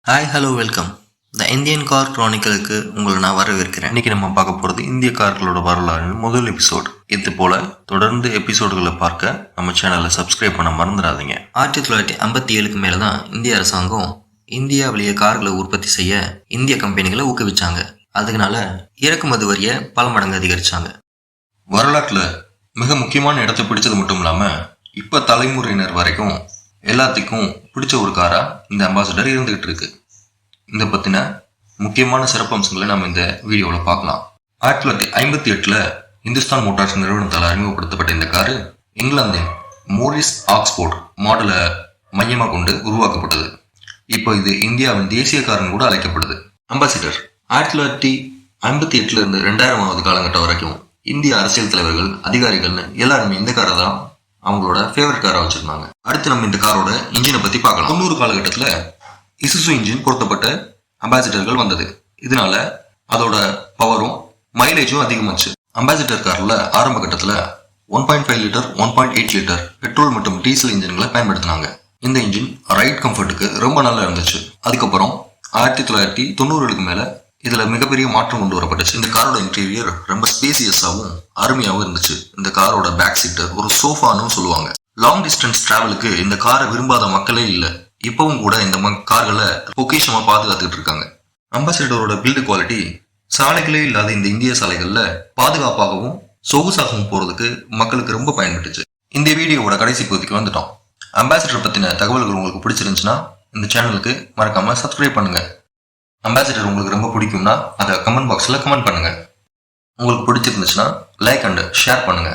Hi hello welcome the Indian car க்ரானிக்கலுக்கு உங்களை நான் வரவேற்கிறேன். இன்றைக்கி நம்ம பார்க்க போகிறது இந்திய கார்களோட வரலாறு முதல் எபிசோட். இது போல் தொடர்ந்து எபிசோடுகளை பார்க்க நம்ம சேனலை சப்ஸ்கிரைப் பண்ண மறந்துடாதீங்க. 1957க்கு மேலே தான் இந்திய அரசாங்கம் இந்தியாவிலேயே கார்களை உற்பத்தி செய்ய இந்திய கம்பெனிகளை ஊக்குவிச்சாங்க. அதனால இறக்குமதி வரியை பல மடங்கு அதிகரித்தாங்க. வரலாற்றில் மிக முக்கியமான இடத்தை பிடிச்சது மட்டும் இல்லாமல் இப்போ தலைமுறையினர் வரைக்கும் எல்லாத்துக்கும் பிடிச்ச ஒரு காரா இந்த அம்பாசிடர் இருந்துகிட்டு இருக்கு. இந்த பத்தின முக்கியமான சிறப்பம்சங்களை நம்ம இந்த வீடியோவில் பார்க்கலாம். 1958 இந்துஸ்தான் மோட்டார்ஸ் நிறுவனத்தால் அறிமுகப்படுத்தப்பட்ட இந்த காரு இங்கிலாந்தின் மோரிஸ் ஆக்ஸ்போர்ட் மாடலை மையமாக கொண்டு உருவாக்கப்பட்டது. இப்போ இது இந்தியாவின் தேசிய காரன் கூட அழைக்கப்படுது. அம்பாசிடர் 1958 இருந்து 2000வது காலகட்டம் வரைக்கும் இந்திய அரசியல் தலைவர்கள், அதிகாரிகள்னு எல்லாருமே இந்த காரை தான் அவங்களோட ஃபேவரட் காராக வச்சிருந்தாங்க. அடுத்து நம்ம இந்த காரோட இன்ஜினை பற்றி பார்க்கலாம். 90 காலகட்டத்தில் இசுசு இன்ஜின் பொருத்தப்பட்ட அம்பாசிடர்கள் வந்தது. இதனால அதோட பவரும் மைலேஜும் அதிகமாச்சு. அம்பாசிடர் காரில் ஆரம்ப கட்டத்தில் 1.5 லிட்டர் 1.8 லிட்டர் பெட்ரோல் மற்றும் டீசல் இன்ஜின்களை பயன்படுத்தினாங்க. இந்த இன்ஜின் ரைட் கம்ஃபர்ட்டுக்கு ரொம்ப நல்லா இருந்துச்சு. அதுக்கப்புறம் 1990களுக்கு மேலே இதில் மிகப்பெரிய மாற்றம் கொண்டு வரப்பட்டுச்சு. இந்த காரோட இன்டீரியர் ரொம்ப ஸ்பேசியஸாகவும் அருமையாகவும் இருந்துச்சு. இந்த காரோட பேக் சீட்டர் ஒரு சோஃபான்னு சொல்லுவாங்க. லாங் டிஸ்டன்ஸ் டிராவலுக்கு இந்த காரை விரும்பாத மக்களே இல்லை. இப்பவும் கூட இந்த கார்களை பொக்கிஷமா பாதுகாத்துக்கிட்டு இருக்காங்க. அம்பாசிடரோட பில்டு குவாலிட்டி சாலைகளே இல்லாத இந்த இந்திய சாலைகள்ல பாதுகாப்பாகவும் சொகுசாகவும் போறதுக்கு மக்களுக்கு ரொம்ப பயன்பட்டுச்சு. இந்த வீடியோவோட கடைசி பகுதிக்கு வந்துட்டோம். அம்பாசிடர் பத்தின தகவல்கள் உங்களுக்கு பிடிச்சிருந்துச்சுன்னா இந்த சேனலுக்கு மறக்காம சப்ஸ்கிரைப் பண்ணுங்க. அம்பாசிடர் உங்களுக்கு ரொம்ப பிடிக்கும்னா அதை கமெண்ட் பாக்ஸ்ல கமெண்ட் பண்ணுங்க. உங்களுக்கு பிடிச்சிருந்துச்சுன்னா லைக் அண்ட் ஷேர் பண்ணுங்க.